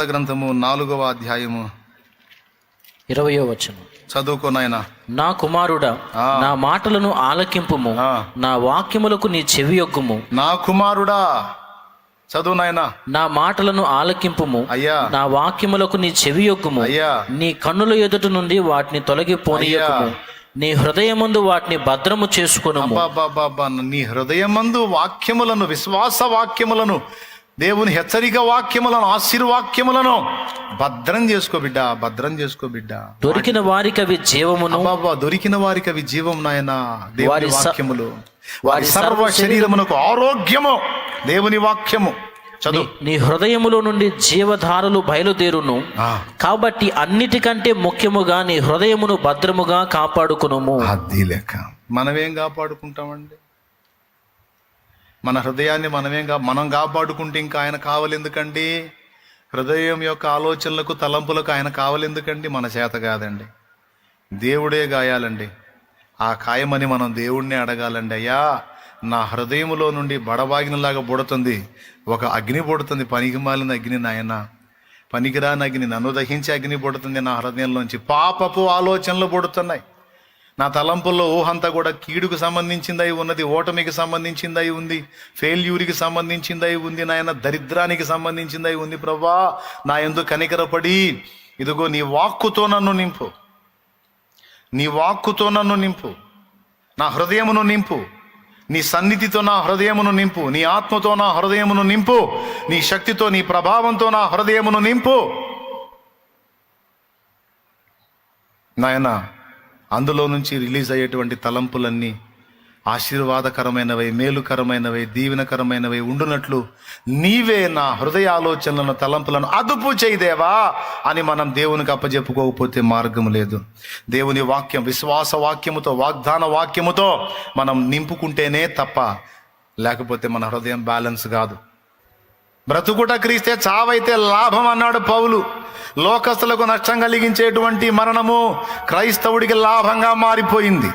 గ్రంథము 4వ అధ్యాయము 20వ వచనం. చదువుకో నాయనా. నా కుమారుడా, నా మాటలను ఆలకింపుము, నా వాక్యములకు నీ చెవియొగ్గుము. నా కుమారుడా, చదువు నాయనా. నా మాటలను ఆలకింపుము, అయ్యా, నా వాక్యములకు నీ చెవియొగ్గుము. అయ్యా, నీ కన్నుల ఎదుట నుండి వాటిని తొలగిపోనీయకుము, నీ హృదయమందు వాటిని భద్రము చేసుకొనుము. నీ హృదయమందు వాక్యములను, విశ్వాస వాక్యములను, దేవుని హెచ్చరిక వాక్యములను, ఆశీర్వాక్యములను భద్రం చేసుకో బిడ్డ, భద్రం చేసుకో బిడ్డ. దొరికిన వారికి అవి జీవమును, దొరికిన వారికి అవి జీవం నాయన. దేవుని వాక్యములు వారి సర్వ శరీరమునకు ఆరోగ్యము. దేవుని వాక్యము చదువు. నీ హృదయములో నుండి జీవధారలు బయలుదేరును, కాబట్టి అన్నిటికంటే ముఖ్యముగా నీ హృదయమును భద్రముగా కాపాడుకునుము. అది లెక్క. మనమేం కాపాడుకుంటామండి? మన హృదయాన్ని మనం కాపాడుకుంటే ఇంకా ఆయన కావాలి ఎందుకండి? హృదయం యొక్క ఆలోచనలకు, తలంపులకు ఆయన కావాలి ఎందుకండి? మన చేత కాదండి, దేవుడే గాయాలండి. ఆ ఖాయమని మనం దేవుణ్ణి అడగాలండి. అయ్యా, నా హృదయములో నుండి బడబాగినలాగా బుడుతుంది ఒక అగ్ని, పుడుతుంది పనికి మాలిన అగ్ని నాయన, పనికిరాని అగ్ని, నన్ను దహించే అగ్ని పుడుతుంది నా హృదయంలోంచి. పాపపు ఆలోచనలు పుడుతున్నాయి నా తలంపుల్లో. ఊహంతా కూడా కీడుకు సంబంధించిందై ఉన్నది, ఓటమికి సంబంధించిందై ఉంది, ఫెయిల్యూర్కి సంబంధించిందై ఉంది నాయన, దరిద్రానికి సంబంధించిందై ఉంది. ప్రభా, నా యందు కనికరపడి ఇదిగో నీ వాక్కుతో నన్ను నింపు, నీ వాక్కుతో నన్ను నింపు, నా హృదయమును నింపు, నీ సన్నిధితో నా హృదయమును నింపు, నీ ఆత్మతో నా హృదయమును నింపు, నీ శక్తితో, నీ ప్రభావంతో నా హృదయమును నింపు నాయన. అందులో నుంచి రిలీజ్ అయ్యేటువంటి తలంపులన్నీ ఆశీర్వాదకరమైనవై, మేలుకరమైనవై, దీవెనకరమైనవై ఉండునట్లు నీవే నా హృదయ ఆలోచనలను, తలంపులను అదుపు చేయదేవా అని మనం దేవునికి అప్పచెప్పుకోకపోతే మార్గం లేదు. దేవుని వాక్యం, విశ్వాస వాక్యముతో, వాగ్దాన వాక్యముతో మనం నింపుకుంటేనే తప్ప, లేకపోతే మన హృదయం బ్యాలెన్స్ కాదు. బ్రతుకుట క్రీస్తే, చావైతే లాభం అన్నాడు పౌలు. లోకస్తులకు నష్టం కలిగించేటువంటి మరణము క్రైస్తవుడికి లాభంగా మారిపోయింది.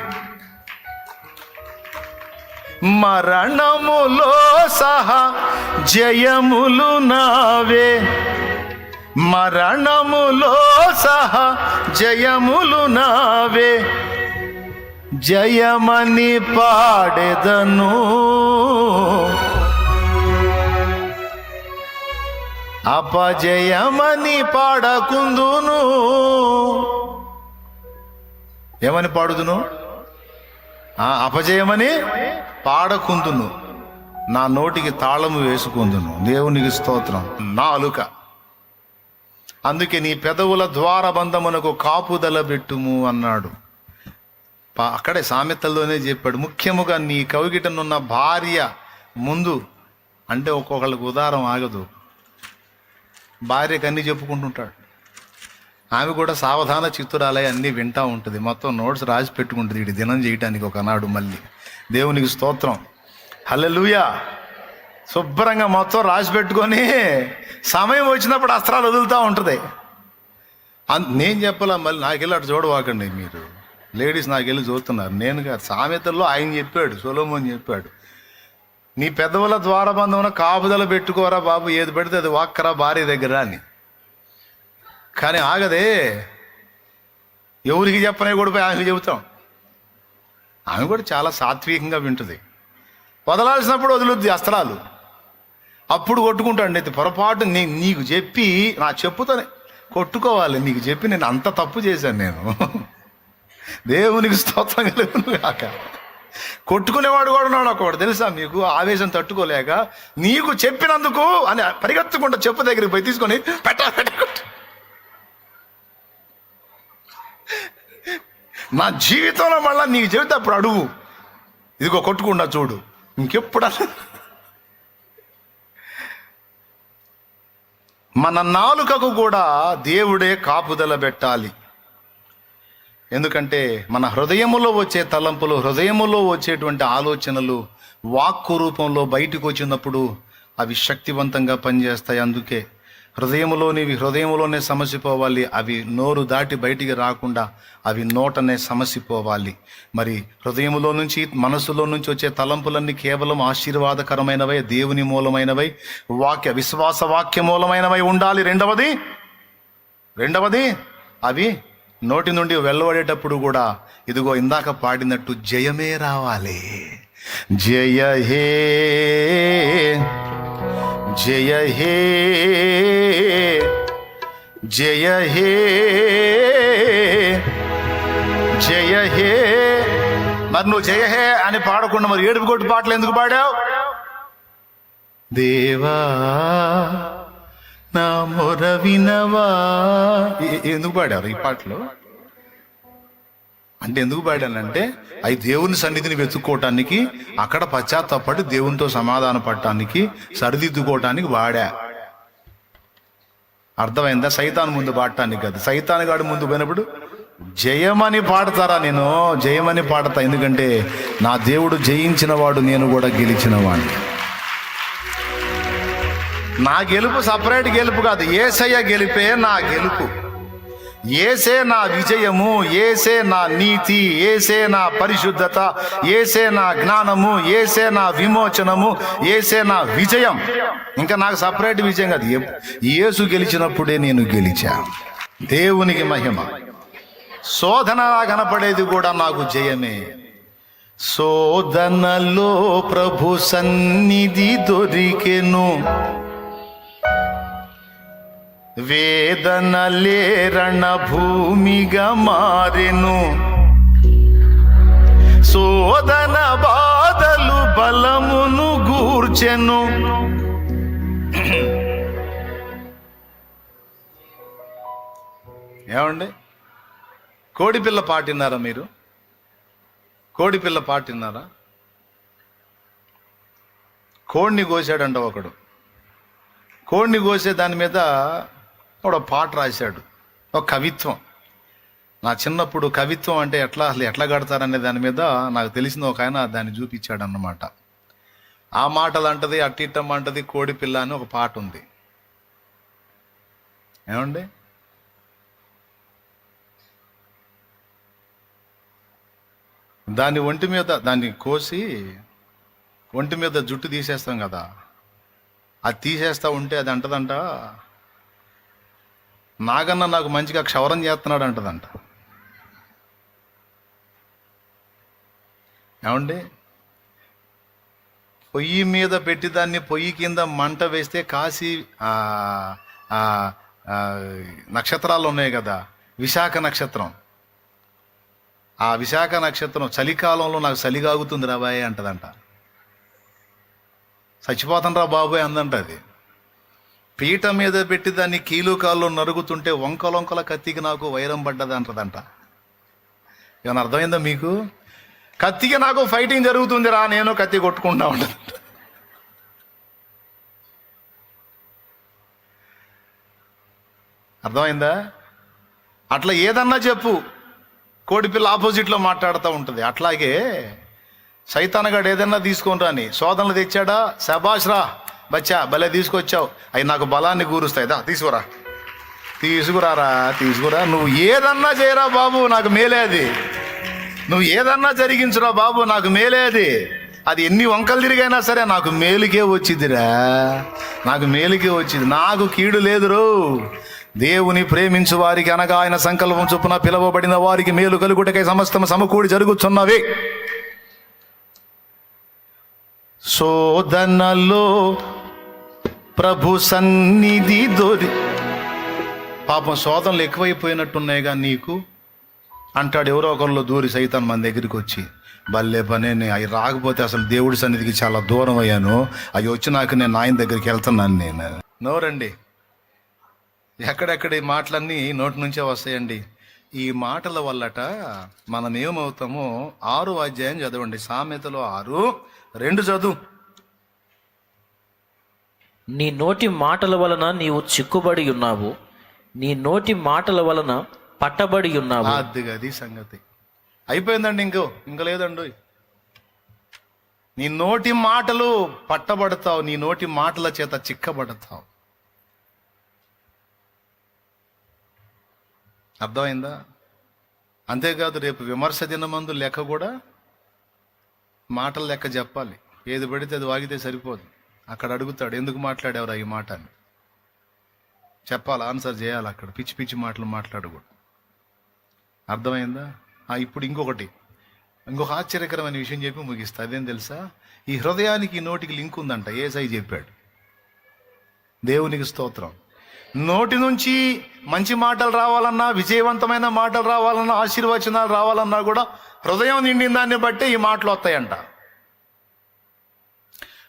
మరణములో సహా జయములు నావే, మరణములో సహా జయములు నావే, జయమని పాడెదను, అపజయమని పాడకుందును. ఏమని పాడుదును? అపజయమని పాడకుందును, నా నోటికి తాళము వేసుకుందును. దేవునికి స్తోత్రం. నాలుక. అందుకే నీ పెదవుల ద్వారబంధమునకు కాపుదల పెట్టుము అన్నాడు. అక్కడే సామెతల్లోనే చెప్పాడు. ముఖ్యముగా నీ కవిగిటనున్న భార్య ముందు, అంటే ఒక్కొక్కళ్ళకి ఉదారం ఆగదు, భార్యకు అన్నీ చెప్పుకుంటుంటాడు. ఆమె కూడా సావధాన చిత్తురాలై అన్నీ వింటూ ఉంటుంది, మొత్తం నోట్స్ రాసి పెట్టుకుంటుంది వీడి దినం చేయటానికి ఒకనాడు. మళ్ళీ దేవునికి స్తోత్రం, హల్లెలూయా. శుభ్రంగా మొత్తం రాసి పెట్టుకొని సమయం వచ్చినప్పుడు అస్త్రాలు వదులుతూ ఉంటుంది. నేను చెప్పాలా? మళ్ళీ నాకెళ్ళి అటు చూడవాకండి మీరు లేడీస్, నాకెళ్ళి చూస్తున్నారు. నేను కాదు, సామెతల్లో ఆయన చెప్పాడు, సొలొమోను చెప్పాడు, నీ పెదవుల ద్వారబంధమున కాపుదల పెట్టుకోరా బాబు, ఏది పెడితే అది వాక్కరా భార్య దగ్గర అని. కానీ ఆగదే, ఎవరికి చెప్పనే కూడా పోయి ఆమెకు చెబుతాం. ఆమె కూడా చాలా సాత్వికంగా వింటుంది. వదలాల్సినప్పుడు వదులుద్ది అస్త్రాలు, అప్పుడు కొట్టుకుంటాడు. అయితే పొరపాటు నీకు చెప్పి, నా చెప్పుతోనే కొట్టుకోవాలి, నీకు చెప్పి నేను అంత తప్పు చేశాను నేను. దేవునికి స్తోత్రం కలుగును కాక. కొట్టుకునేవాడు కూడా ఉన్నాడు ఒకడు, తెలుసా మీకు? ఆవేశం తట్టుకోలేక నీకు చెప్పినందుకు అని పరిగెత్తకుండా చెప్పు దగ్గరికి పోయి తీసుకొని పెట్ట. నా జీవితంలో మళ్ళీ నీకు చెబితే అప్పుడు అడుగు, ఇదిగో కొట్టుకుండా చూడు ఇంకెప్పుడు. మన నాలుకకు కూడా దేవుడే కాపుదల పెట్టాలి. ఎందుకంటే మన హృదయములో వచ్చే తలంపులు, హృదయములో వచ్చేటువంటి ఆలోచనలు వాక్కు రూపంలో బయటకు వచ్చినప్పుడు అవి శక్తివంతంగా పనిచేస్తాయి. అందుకే హృదయములోనివి హృదయములోనే సమసిపోవాలి. అవి నోరు దాటి బయటికి రాకుండా అవి నోటనే సమసిపోవాలి. మరి హృదయములో నుంచి మనసులో నుంచి వచ్చే తలంపులన్నీ కేవలం ఆశీర్వాదకరమైనవై, దేవుని మూలమైనవై, విశ్వాస వాక్య మూలమైనవై ఉండాలి. రెండవది అవి నోటి నుండి వెళ్ళబడేటప్పుడు కూడా ఇదిగో ఇందాక పాడినట్టు జయమే రావాలి. జయ హే జయ హే జయ హే జయ హే. మరి నువ్వు జయ హే అని పాడకుండా మరి ఏడుపు కొట్టు పాటలు ఎందుకు పాడావు? దేవా నా మొర వినవా. ఎందుకు పాడారు ఈ పాటలు? అంటే ఎందుకు పాడానంటే అవి దేవుని సన్నిధిని వెతుక్కోవటానికి, అక్కడ పశ్చాత్తాపడి దేవునితో సమాధాన పడటానికి, సరిదిద్దుకోవటానికి వాడా. అర్థమైందా? సైతాన్ ముందు పాడటానికి కాదు. సైతాన్ గాడి ముందు పోయినప్పుడు జయమని పాడతారా? నేను జయమని పాడతా. ఎందుకంటే నా దేవుడు జయించిన వాడు, నేను కూడా గెలిచిన వాడిని. నా గెలుపు సపరేట్ గెలుపు కాదు, యేసయ్య గెలిపే నా గెలుపు. ఏసే నా విజయము, ఏసే నా నీతి, ఏసే నా పరిశుద్ధత, ఏసే నా జ్ఞానము, ఏసే నా విమోచనము, ఏసే నా విజయం. ఇంకా నాకు సపరేట్ విజయం కాదు. యేసు గెలిచినప్పుడే నేను గెలిచా. దేవునికి మహిమ. శోధన కనపడేది కూడా నాకు జయమే. శోధనలో ప్రభు సన్నిధి దొరికెను, వేదనలే రణభూమిగా మారెను, శోధన బాధలు బలమును గూర్చెను. ఏమండి, కోడిపిల్ల పాటిన్నారా మీరు? కోడిపిల్ల పాటిన్నారా? కోడిని కోసాడంట ఒకడు. కోడిని కోసే దాని మీద ఒక పాట రాశాడు, ఒక కవిత్వం. నా చిన్నప్పుడు కవిత్వం అంటే అసలు ఎట్లా కడతారనే దాని మీద నాకు తెలిసిన ఒక ఆయన దాన్ని చూపించాడు అన్నమాట. ఆ మాటలు అంటది, అట్టిట్టం అంటది, కోడి పిల్ల అని ఒక పాట ఉంది. ఏమండి, దాన్ని ఒంటి మీద దాన్ని కోసి ఒంటి మీద జుట్టు తీసేస్తాం కదా, అది తీసేస్తా ఉంటే అది అంటదంట, నాగన్న నాకు మంచిగా క్షవరం చేస్తున్నాడు అంటదంట. ఏమండి, పొయ్యి మీద పెట్టి దాన్ని పొయ్యి కింద మంట వేస్తే కాసి నక్షత్రాలు ఉన్నాయి కదా, విశాఖ నక్షత్రం. ఆ విశాఖ నక్షత్రం చలికాలంలో నాకు చలిగాగుతుంది రాబాయ్ అంటదంట. చచ్చిపోతాను రా బాబోయ్ అందంట. అది పీట మీద పెట్టి దాన్ని కీలు కాళ్ళు నరుగుతుంటే వంకలొంకల కత్తికి నాకు వైరం పడ్డది అంటదంట. ఏమన్నా అర్థమైందా మీకు? కత్తికి నాకు ఫైటింగ్ జరుగుతుంది రా, నేను కత్తి కొట్టుకుంటా ఉంటాను. అర్థమైందా? అట్లా ఏదన్నా చెప్పు, కోడిపిల్ల ఆపోజిట్లో మాట్లాడుతూ ఉంటుంది. అట్లాగే సైతానగాడు ఏదన్నా తీసుకొని రాని శోధనలు తెచ్చాడా, శబాష్ రా బచ్చా భలే తీసుకొచ్చావు, అవి నాకు బలాన్ని కూరుస్తాయిదా, తీసుకురా. నువ్వు ఏదన్నా చేయరా బాబు, నాకు మేలే అది. నువ్వు ఏదన్నా జరిగించురా బాబు, నాకు మేలే అది. అది ఎన్ని వంకలు తిరిగైనా సరే నాకు మేలుకే వచ్చిందిరా, నాకు మేలుకే వచ్చింది. నాకు కీడు లేదురో. దేవుని ప్రేమించు వారికి అనగా ఆయన సంకల్పం చొప్పున పిలువబడిన వారికి మేలు కలుగుటకై సమస్తం సమకూడి జరుగుతున్నవి. శోధనలో ప్రభు సన్నిధి పాపం శోధనలు ఎక్కువైపోయినట్టున్నాయిగా నీకు అంటాడు ఎవరో ఒకరిలో దూరి సైతాన్ మన దగ్గరికి వచ్చి. భలే పనే, అవి రాకపోతే అసలు దేవుడి సన్నిధికి చాలా దూరం అయ్యాను, అవి వచ్చినాక నేను ఆయన దగ్గరికి వెళ్తున్నాను. నేను నోరండి, ఎక్కడెక్కడ ఈ మాటలన్నీ నోటి నుంచే వస్తాయండి. ఈ మాటల వల్లట మనం ఏమవుతామో 6వ అధ్యాయం చదవండి. సామెతలో 6:2 చదువు. నీ నోటి మాటల వలన నీవు చిక్కుబడి ఉన్నావు, నీ నోటి మాటల వలన పట్టబడి ఉన్నావు. అది సంగతి అయిపోయిందండి. ఇంకా లేదండి. నీ నోటి మాటలు పట్టబడతావు, నీ నోటి మాటల చేత చిక్కబడతావు. అర్థమైందా? అంతేకాదు రేపు విమర్శ దినమందు లెక్క కూడా మాటల లెక్క చెప్పాలి. ఏది పడితే అది వాగితే సరిపోదు. అక్కడ అడుగుతాడు, ఎందుకు మాట్లాడేవరా ఈ మాట అని చెప్పాలి, ఆన్సర్ చేయాలి. అక్కడ పిచ్చి పిచ్చి మాటలు మాట్లాడకూడదు. అర్థమైందా? ఇప్పుడు ఇంకొక ఆశ్చర్యకరమైన విషయం చెప్పి ముగిస్తా. అదేం తెలుసా? ఈ హృదయానికి ఈ నోటికి లింక్ ఉందంట. యేసయ్య చెప్పాడు. దేవునికి స్తోత్రం. నోటి నుంచి మంచి మాటలు రావాలన్నా, విజయవంతమైన మాటలు రావాలన్నా, ఆశీర్వచనాలు రావాలన్నా కూడా హృదయం నిండిన దాన్ని బట్టే ఈ మాటలు వస్తాయంట.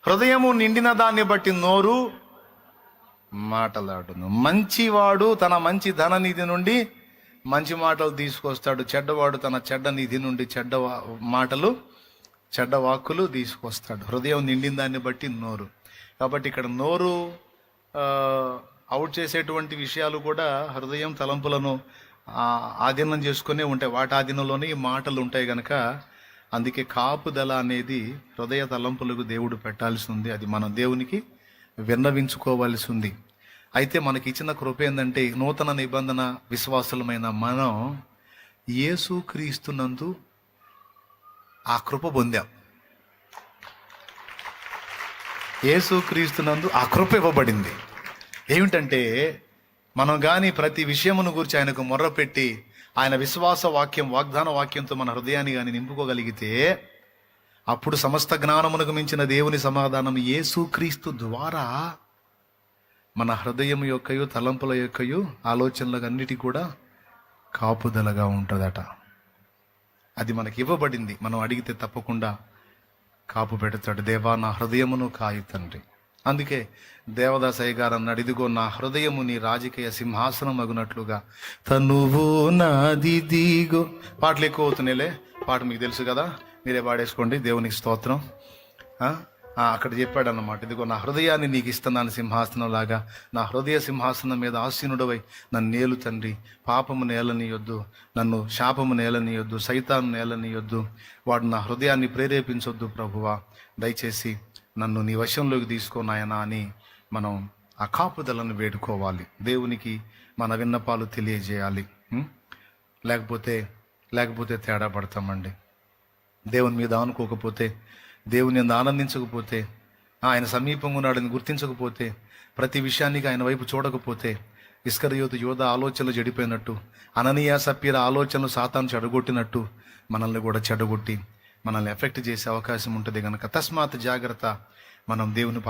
హృదయము నిండిన దాన్ని బట్టి నోరు మాటలాడును. మంచివాడు తన మంచి ధననిధి నుండి మంచి మాటలు తీసుకొస్తాడు, చెడ్డవాడు తన చెడ్డ నిధి నుండి చెడ్డ వాక్కులు తీసుకొస్తాడు. హృదయం నిండిన దాన్ని బట్టి నోరు. కాబట్టి ఇక్కడ నోరు అవుట్ చేసేటువంటి విషయాలు కూడా హృదయం తలంపులను ఆధీనం చేసుకునే ఉంటాయి. వాటి ఆధీనంలోనే ఈ మాటలు ఉంటాయి కనుక అందుకే కాపుదల అనేది హృదయ తలంపులకు దేవుడు పెట్టాల్సి ఉంది. అది మనం దేవునికి విన్నవించుకోవాల్సి ఉంది. అయితే మనకి ఇచ్చిన కృప ఏంటంటే, నూతన నిబంధన విశ్వాసులమైన మనం యేసు క్రీస్తునందు ఆ కృప పొందాం. యేసు క్రీస్తునందు ఆ కృప ఇవ్వబడింది. ఏమిటంటే, మనం కానీ ప్రతి విషయమును గురించి ఆయనకు మొర్రపెట్టి ఆయన విశ్వాస వాక్యం, వాగ్దాన వాక్యంతో మన హృదయాన్ని కానీ నింపుకోగలిగితే అప్పుడు సమస్త జ్ఞానమునకు మించిన దేవుని సమాధానం యేసుక్రీస్తు ద్వారా మన హృదయం యొక్కయు, తలంపుల యొక్కయు, ఆలోచనలకు అన్నిటి కూడా కాపుదలగా ఉంటుందట. అది మనకి ఇవ్వబడింది. మనం అడిగితే తప్పకుండా కాపు పెడతాడు. దేవా నా హృదయమును కాయి తండ్రి. అందుకే దేవదాసయ్య గారు అన్నాడు, ఇదిగో నా హృదయము నీ రాజకీయ సింహాసనం అగునట్లుగా తనువు నాది దిగో. పాటలు ఎక్కువ అవుతున్నాయిలే, పాట మీకు తెలుసు కదా, మీరే పాడేసుకోండి. దేవునికి స్తోత్రం. అక్కడ చెప్పాడు అన్నమాట, ఇదిగో నా హృదయాన్ని నీకు ఇస్తున్నాను సింహాసనం లాగా. నా హృదయ సింహాసనం మీద ఆసీనుడవై నన్ను నేలు తండ్రి. పాపము నేలనీయొద్దు, నన్ను శాపము నేలనీయొద్దు, సైతాను నేలనీయొద్దు. వాడు నా హృదయాన్ని ప్రేరేపించొద్దు ప్రభువా. దయచేసి నన్ను నీ వశంలోకి తీసుకోనాయనా అని మనం ఆ కాపుదలను వేడుకోవాలి. దేవునికి మన విన్నపాలు తెలియజేయాలి. లేకపోతే తేడా పడతామండి. దేవుని మీద ఆనుకోకపోతే, దేవుని మీద ఆనందించకపోతే, ఆయన సమీపంగా ఉన్నాడని గుర్తించకపోతే, ప్రతి విషయానికి ఆయన వైపు చూడకపోతే, ఇస్కరియోతు యోధ ఆలోచనలు చెడిపోయినట్టు, అననీయ సప్పీర ఆలోచనలు సాతాను చెడగొట్టినట్టు మనల్ని కూడా చెడగొట్టి మనల్ని ఎఫెక్ట్ చేసే అవకాశం ఉంటుంది కనుక తస్మాత్ జాగ్రత్త. మనం దేవుని